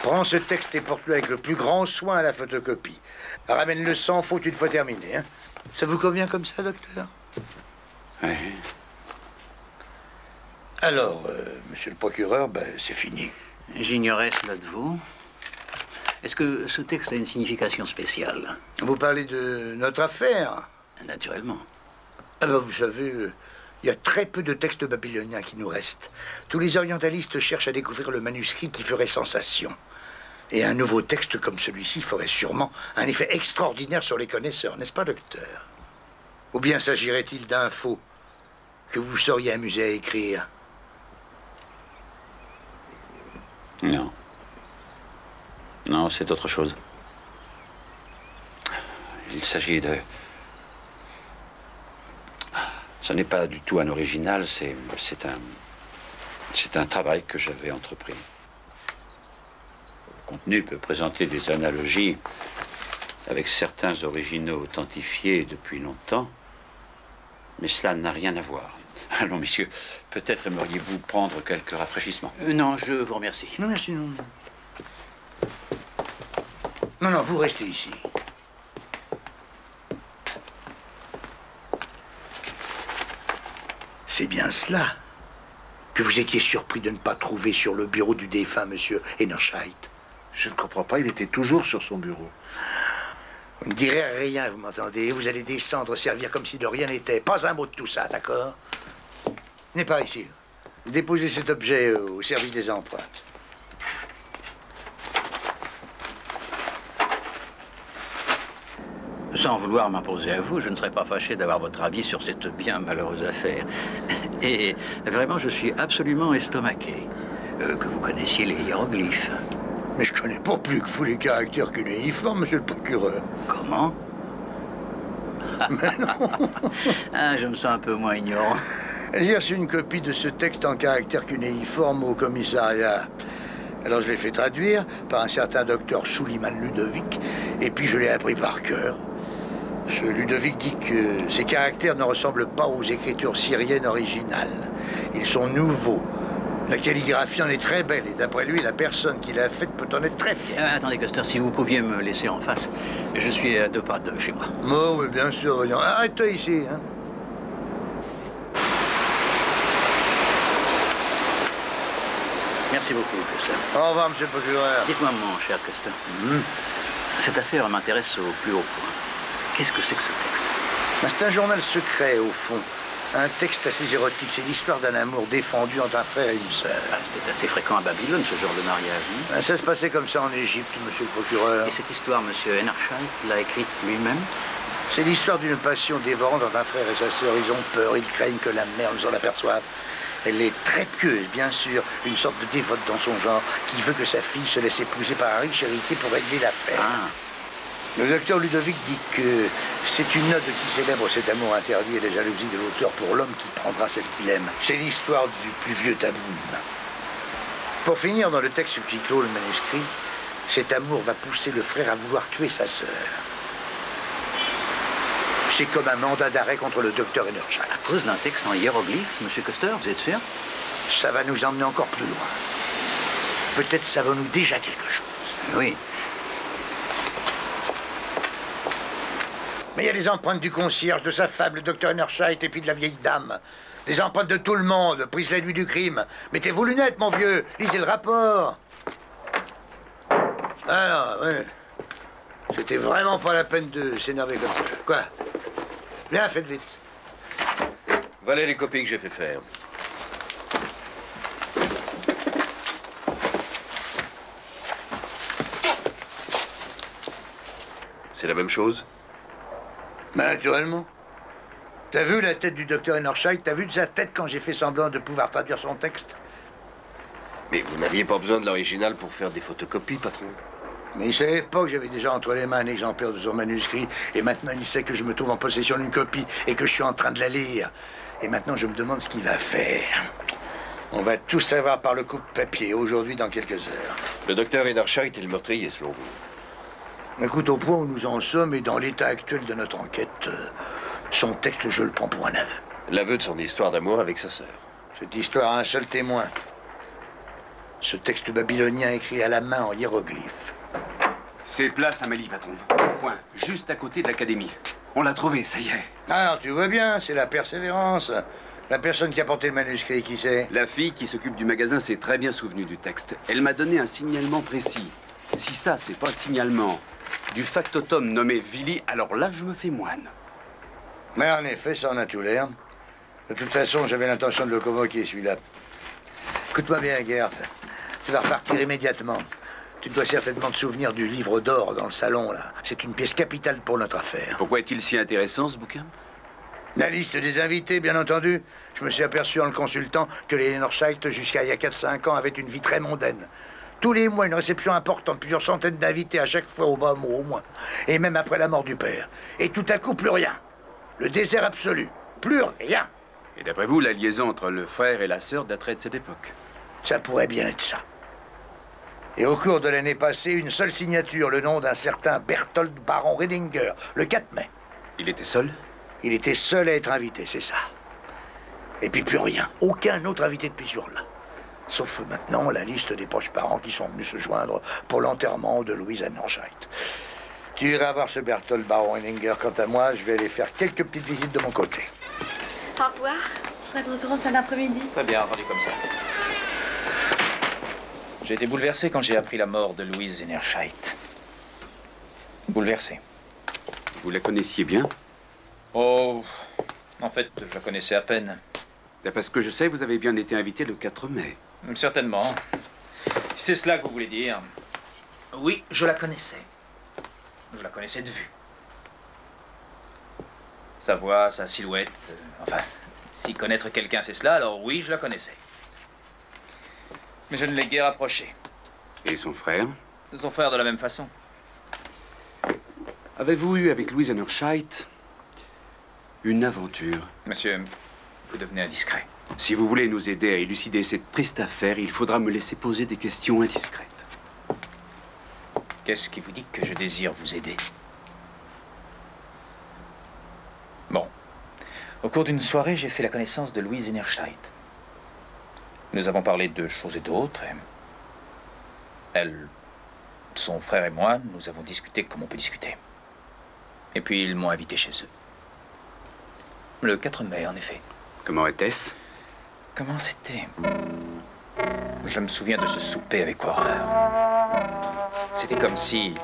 S4: prends ce texte et porte-le avec le plus grand soin à la photocopie. Ramène-le sans faute une fois terminé. Hein? Ça vous convient comme ça, docteur?
S6: Oui.
S4: Alors, monsieur le procureur, c'est fini.
S14: J'ignorais cela de vous. Est-ce que ce texte a une signification spéciale?
S4: Vous parlez de notre affaire?
S14: Naturellement.
S4: Alors, vous savez, il y a très peu de textes babyloniens qui nous restent. Tous les orientalistes cherchent à découvrir le manuscrit qui ferait sensation. Et un nouveau texte comme celui-ci ferait sûrement un effet extraordinaire sur les connaisseurs, n'est-ce pas, docteur? Ou bien s'agirait-il d'infos que vous seriez amusé à écrire?
S6: Non. Non, c'est autre chose. Il s'agit de... Ce n'est pas du tout un original, c'est un travail que j'avais entrepris. Le contenu peut présenter des analogies avec certains originaux authentifiés depuis longtemps, mais cela n'a rien à voir. Allons, messieurs, peut-être aimeriez-vous prendre quelques rafraîchissements?
S14: Non, je vous remercie.
S4: Non, merci, non. Non, non, vous restez ici. C'est bien cela que vous étiez surpris de ne pas trouver sur le bureau du défunt monsieur Enerscheid.
S1: Je ne comprends pas, il était toujours sur son bureau.
S4: Vous ne direz rien, vous m'entendez? Vous allez descendre, servir comme si de rien n'était. Pas un mot de tout ça, d'accord? Venez par ici. Déposez cet objet au service des empreintes.
S14: Sans vouloir m'imposer à vous, je ne serais pas fâché d'avoir votre avis sur cette bien malheureuse affaire. Et vraiment, je suis absolument estomaqué. Que vous connaissiez les hiéroglyphes.
S4: Mais je connais pas plus que vous les caractères cunéiformes, monsieur le procureur.
S14: Comment?
S4: Mais non.
S14: Ah, je me sens un peu moins ignorant.
S4: J'ai reçu une copie de ce texte en caractère cunéiforme au commissariat. Alors je l'ai fait traduire par un certain docteur Suleiman Ludovic, et puis je l'ai appris par cœur. Ce Ludovic dit que ces caractères ne ressemblent pas aux écritures syriennes originales. Ils sont nouveaux. La calligraphie en est très belle, et d'après lui, la personne qui l'a faite peut en être très fière.
S14: Attendez, Custer, si vous pouviez me laisser en face. Je suis à 2 pas de chez moi.
S4: Oh, oui, bien sûr, voyons. Arrête-toi ici, hein.
S14: Merci beaucoup, Custer.
S4: Au revoir, monsieur le procureur.
S14: Dites-moi, mon cher Custer. Cette affaire m'intéresse au plus haut point. Qu'est-ce que c'est que ce texte?
S4: C'est un journal secret, au fond. Un texte assez érotique. C'est l'histoire d'un amour défendu entre un frère et une sœur.
S14: C'était assez fréquent à Babylone, ce genre de mariage.
S4: Ça se passait comme ça en Égypte, monsieur le procureur.
S14: Et cette histoire, monsieur Enerscheid l'a écrite lui-même?
S4: C'est l'histoire d'une passion dévorante entre un frère et sa sœur. Ils ont peur, ils craignent que la mère nous en aperçoive. Elle est très pieuse, bien sûr, une sorte de dévote dans son genre, qui veut que sa fille se laisse épouser par un riche héritier pour régler l'affaire. Le docteur Ludovic dit que c'est une ode qui célèbre cet amour interdit et la jalousie de l'auteur pour l'homme qui prendra celle qu'il aime. C'est l'histoire du plus vieux tabou humain. Pour finir, dans le texte qui clôt le manuscrit, cet amour va pousser le frère à vouloir tuer sa sœur. C'est comme un mandat d'arrêt contre le docteur Enerscheid.
S14: À cause d'un texte en hiéroglyphe, monsieur Custer, vous êtes sûr?
S4: Ça va nous emmener encore plus loin. Peut-être savons-nous déjà quelque chose.
S14: Oui.
S4: Mais il y a les empreintes du concierge, de sa femme, le docteur Enerscheid, et puis de la vieille dame. Des empreintes de tout le monde, prises la nuit du crime. Mettez vos lunettes, mon vieux. Lisez le rapport. Alors, oui. C'était vraiment pas la peine de s'énerver comme ça. Quoi? Bien, faites vite.
S9: Voilà les copies que j'ai fait faire. C'est la même chose?
S4: Ben, naturellement. T'as vu la tête du docteur Enerscheid? T'as vu de sa tête quand j'ai fait semblant de pouvoir traduire son texte?
S9: Mais vous n'aviez pas besoin de l'original pour faire des photocopies, patron.
S4: Mais il savait pas que j'avais déjà entre les mains un exemplaire de son manuscrit. Et maintenant, il sait que je me trouve en possession d'une copie et que je suis en train de la lire. Et maintenant, je me demande ce qu'il va faire. On va tout savoir par le coupe-papier, aujourd'hui, dans quelques heures.
S9: Le docteur Enerscheid est le meurtrier, selon vous?
S4: Écoute, au point où nous en sommes et dans l'état actuel de notre enquête, son texte, je le prends pour un aveu.
S9: L'aveu de son histoire d'amour avec sa sœur.
S4: Cette histoire a un seul témoin. Ce texte babylonien écrit à la main en hiéroglyphes.
S13: C'est place Amélie, patron. Au coin, juste à côté de l'académie. On l'a trouvé, ça y est.
S4: Alors, tu vois bien, c'est la persévérance. La personne qui a porté le manuscrit, qui c'est?
S13: La fille qui s'occupe du magasin s'est très bien souvenue du texte. Elle m'a donné un signalement précis. Si ça, c'est pas le signalement du factotum nommé Willy, alors là, je me fais moine.
S4: Mais en effet, ça en a tout l'air. De toute façon, j'avais l'intention de le convoquer, celui-là. Écoute-moi bien, Gert. Tu vas repartir immédiatement. Tu dois certainement te souvenir du livre d'or dans le salon, là. C'est une pièce capitale pour notre affaire.
S13: Pourquoi est-il si intéressant, ce bouquin?
S4: La liste des invités, bien entendu. Je me suis aperçu en le consultant que les Enerscheid, jusqu'à il y a 4-5 ans, avaient une vie très mondaine. Tous les mois, une réception importante, plusieurs centaines d'invités à chaque fois, au bas mot, au moins. Et même après la mort du père. Et tout à coup, plus rien. Le désert absolu. Plus rien.
S13: Et d'après vous, la liaison entre le frère et la sœur daterait de cette époque?
S4: Ça pourrait bien être ça. Et au cours de l'année passée, une seule signature, le nom d'un certain Berthold Baron Redinger, le 4 mai.
S13: Il était seul?
S4: Il était seul à être invité, c'est ça. Et puis plus rien. Aucun autre invité depuis ce jour-là. Sauf maintenant la liste des proches parents qui sont venus se joindre pour l'enterrement de Louise Enerscheid. Tu iras voir ce Berthold Baron Henninger. Quant à moi, je vais aller faire quelques petites visites de mon côté.
S12: Au revoir. Je serai de retour en fin d'après-midi.
S15: Très bien, entendu comme ça. J'ai été bouleversé quand j'ai appris la mort de Louise Enerscheid. Bouleversé.
S5: Vous la connaissiez bien?
S15: Oh, en fait, je la connaissais à peine.
S5: D'après ce que je sais, vous avez bien été invité le 4 mai.
S15: Certainement. Si c'est cela que vous voulez dire. Oui, je la connaissais. Je la connaissais de vue. Sa voix, sa silhouette... enfin, si connaître quelqu'un c'est cela, alors oui, je la connaissais. Mais je ne l'ai guère approché.
S5: Et son frère?
S15: Son frère de la même façon.
S5: Avez-vous eu avec Louise Enerscheid une aventure?
S15: Monsieur, vous devenez indiscret.
S5: Si vous voulez nous aider à élucider cette triste affaire, il faudra me laisser poser des questions indiscrètes.
S15: Qu'est-ce qui vous dit que je désire vous aider? Bon. Au cours d'une soirée, j'ai fait la connaissance de Louise Enerscheid. Nous avons parlé de choses et d'autres. Elle, son frère et moi, nous avons discuté comme on peut discuter. Et puis ils m'ont invité chez eux. Le 4 mai, en effet.
S5: Comment était-ce?
S15: Comment c'était? Je me souviens de ce souper avec horreur. C'était comme si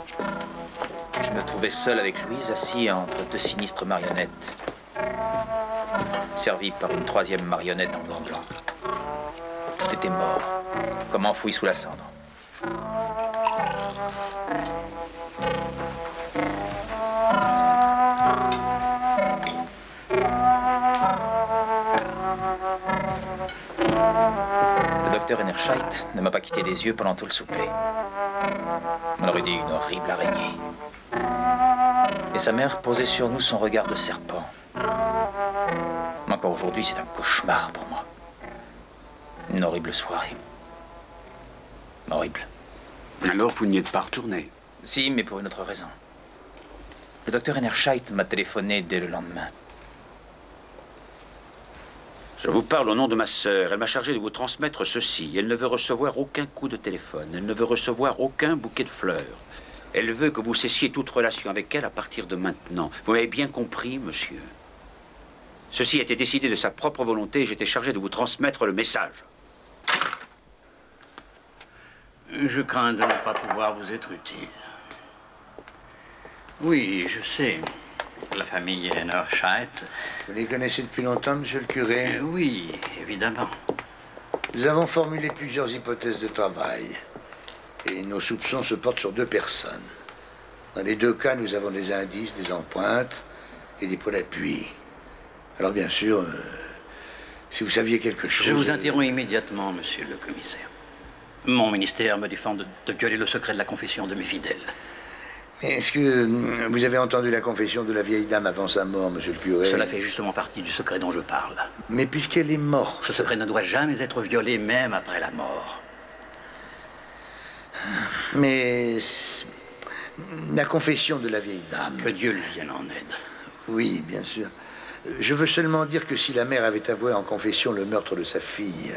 S15: je me trouvais seul avec Louise, assis entre deux sinistres marionnettes, servi par une troisième marionnette en gants blancs. Tout était mort, comme enfoui sous la cendre. Le docteur Enerscheid ne m'a pas quitté des yeux pendant tout le souper. On aurait dit une horrible araignée. Et sa mère posait sur nous son regard de serpent. Encore aujourd'hui, c'est un cauchemar pour moi. Une horrible soirée. Horrible.
S5: Alors vous n'y êtes pas retourné?
S15: Si, mais pour une autre raison. Le docteur Enerscheid m'a téléphoné dès le lendemain.
S6: Je vous parle au nom de ma sœur. Elle m'a chargé de vous transmettre ceci. Elle ne veut recevoir aucun coup de téléphone. Elle ne veut recevoir aucun bouquet de fleurs. Elle veut que vous cessiez toute relation avec elle à partir de maintenant. Vous m'avez bien compris, monsieur. Ceci a été décidé de sa propre volonté et j'étais chargé de vous transmettre le message.
S14: Je crains de ne pas pouvoir vous être utile. Oui, je sais. La famille Enerscheid.
S4: Vous les connaissez depuis longtemps, monsieur le curé?
S14: Oui, évidemment.
S4: Nous avons formulé plusieurs hypothèses de travail. Et nos soupçons se portent sur deux personnes. Dans les deux cas, nous avons des indices, des empreintes et des points d'appui. Alors bien sûr, si vous saviez quelque chose...
S14: Je vous interromps immédiatement, monsieur le commissaire. Mon ministère me défend de violer le secret de la confession de mes fidèles.
S4: Est-ce que vous avez entendu la confession de la vieille dame avant sa mort, monsieur le curé?
S14: Cela fait justement partie du secret dont je parle.
S4: Mais puisqu'elle est morte...
S14: Ce secret ne doit jamais être violé, même après la mort.
S4: Mais... la confession de la vieille dame...
S14: Que Dieu lui vienne en aide.
S4: Oui, bien sûr. Je veux seulement dire que si la mère avait avoué en confession le meurtre de sa fille,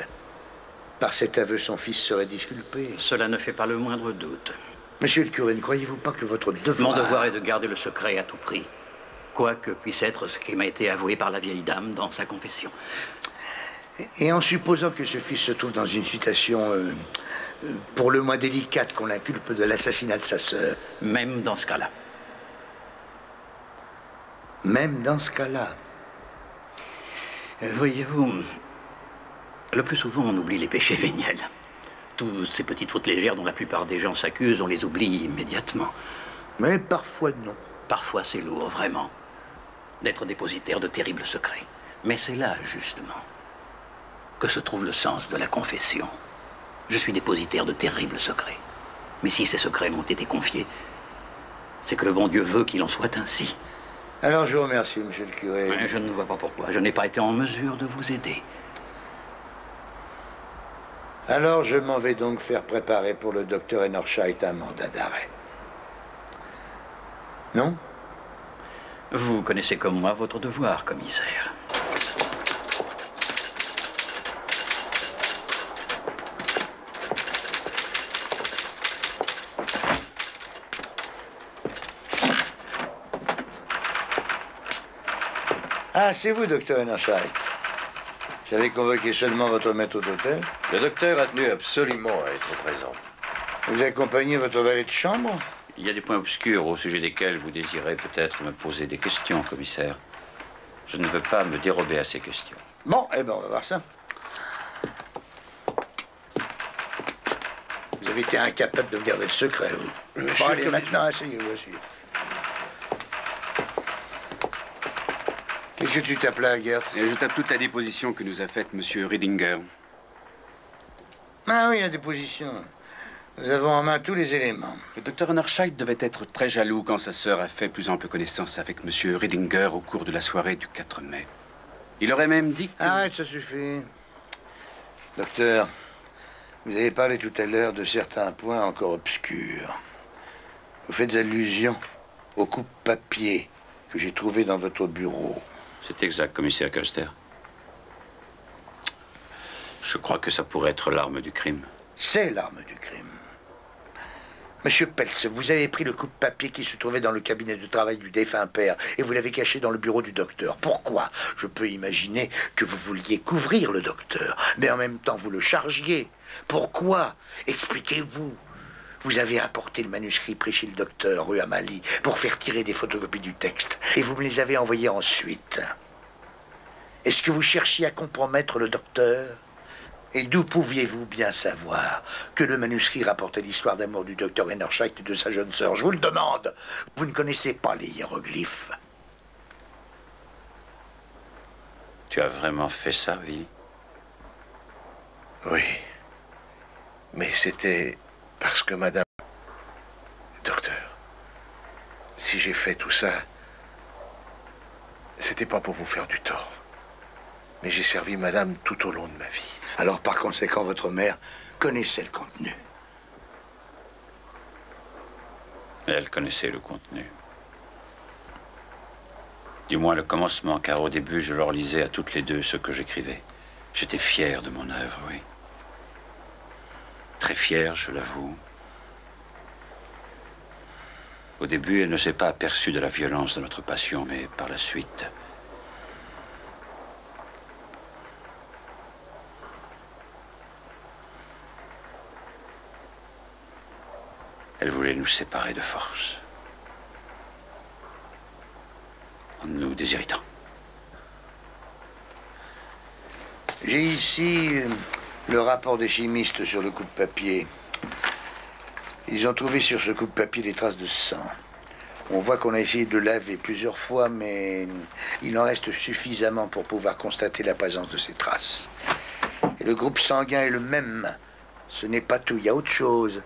S4: par cet aveu, son fils serait disculpé.
S14: Cela ne fait pas le moindre doute.
S4: Monsieur le curé, ne croyez-vous pas que votre devoir...
S14: Mon devoir est de garder le secret à tout prix. Quoi que puisse être ce qui m'a été avoué par la vieille dame dans sa confession.
S4: Et en supposant que ce fils se trouve dans une situation pour le moins délicate qu'on l'inculpe de l'assassinat de sa sœur.
S14: Même dans ce cas-là.
S4: Même dans ce cas-là.
S14: Voyez-vous, le plus souvent on oublie les péchés véniels. Toutes ces petites fautes légères dont la plupart des gens s'accusent, on les oublie immédiatement.
S4: Mais parfois non.
S14: Parfois c'est lourd, vraiment, d'être dépositaire de terribles secrets. Mais c'est là, justement, que se trouve le sens de la confession. Je suis dépositaire de terribles secrets. Mais si ces secrets m'ont été confiés, c'est que le bon Dieu veut qu'il en soit ainsi.
S4: Alors je vous remercie, monsieur le curé.
S14: Mais je ne vois pas pourquoi. Je n'ai pas été en mesure de vous aider.
S4: Alors je m'en vais donc faire préparer pour le docteur Enerscheid un mandat d'arrêt. Non?
S14: Vous connaissez comme moi votre devoir, commissaire.
S4: Ah, c'est vous, docteur Enerscheid. J'avais convoqué seulement votre maître d'hôtel.
S9: Le docteur a tenu absolument à être présent.
S4: Vous accompagnez votre valet de chambre?
S6: Il y a des points obscurs au sujet desquels vous désirez peut-être me poser des questions, commissaire. Je ne veux pas me dérober à ces questions.
S4: Bon, eh ben, on va voir ça. Vous avez été incapable de me garder le secret, vous. Bon, allez, maintenant, asseyez-vous, asseyez-vous. Qu'est-ce que tu tapes là, Gert?
S13: Je tape toute la déposition que nous a faite M. Riedinger.
S4: Ah oui, la déposition. Nous avons en main tous les éléments.
S13: Le docteur Enerscheid devait être très jaloux quand sa sœur a fait plus ample connaissance avec M. Riedinger au cours de la soirée du 4 mai. Il aurait même dit que...
S4: Arrête, ça suffit. Docteur, vous avez parlé tout à l'heure de certains points encore obscurs. Vous faites allusion au coupe-papier que j'ai trouvé dans votre bureau.
S6: C'est exact, commissaire Custer. Je crois que ça pourrait être l'arme du crime.
S4: C'est l'arme du crime. Monsieur Peltz, vous avez pris le coupe-papier qui se trouvait dans le cabinet de travail du défunt père et vous l'avez caché dans le bureau du docteur. Pourquoi? Je peux imaginer que vous vouliez couvrir le docteur, mais en même temps vous le chargiez. Pourquoi? Expliquez-vous. Vous avez apporté le manuscrit pris chez le docteur, rue Amalie, pour faire tirer des photocopies du texte, et vous me les avez envoyées ensuite. Est-ce que vous cherchiez à compromettre le docteur? Et d'où pouviez-vous bien savoir que le manuscrit rapportait l'histoire d'amour du docteur Enerscheid et de sa jeune sœur? Je vous le demande. Vous ne connaissez pas les hiéroglyphes.
S6: Tu as vraiment fait ça, Willy?
S1: Oui. Mais c'était parce que madame... Docteur, si j'ai fait tout ça, c'était pas pour vous faire du tort. Mais j'ai servi madame tout au long de ma vie.
S4: Alors, par conséquent, votre mère connaissait le contenu.
S6: Elle connaissait le contenu. Du moins le commencement, car au début, je leur lisais à toutes les deux ce que j'écrivais. J'étais fier de mon œuvre, oui. Très fier, je l'avoue. Au début, elle ne s'est pas aperçue de la violence de notre passion, mais par la suite... Elle voulait nous séparer de force, en nous déshéritant.
S4: J'ai ici le rapport des chimistes sur le coupe-papier. Ils ont trouvé sur ce coupe-papier des traces de sang. On voit qu'on a essayé de le laver plusieurs fois, mais il en reste suffisamment pour pouvoir constater la présence de ces traces. Et le groupe sanguin est le même. Ce n'est pas tout, il y a autre chose.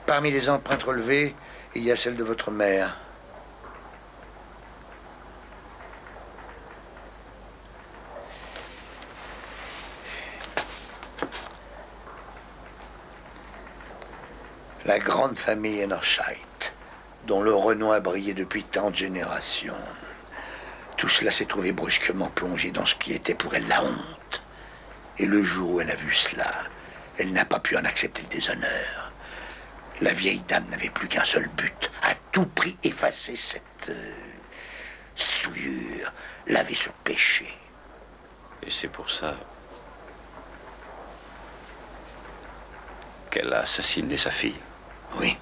S4: Parmi les empreintes relevées, il y a celle de votre mère. La grande famille Enerscheid, dont le renom a brillé depuis tant de générations. Tout cela s'est trouvé brusquement plongé dans ce qui était pour elle la honte. Et le jour où elle a vu cela, elle n'a pas pu en accepter le déshonneur. La vieille dame n'avait plus qu'un seul but, à tout prix effacer cette souillure, laver ce péché.
S6: Et c'est pour ça qu'elle a assassiné sa fille.
S4: Oui.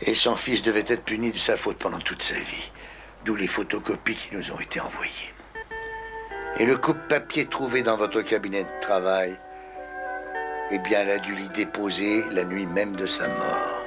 S4: Et son fils devait être puni de sa faute pendant toute sa vie, d'où les photocopies qui nous ont été envoyées. Et le coupe-papier trouvé dans votre cabinet de travail, eh bien, elle a dû l'y déposer la nuit même de sa mort.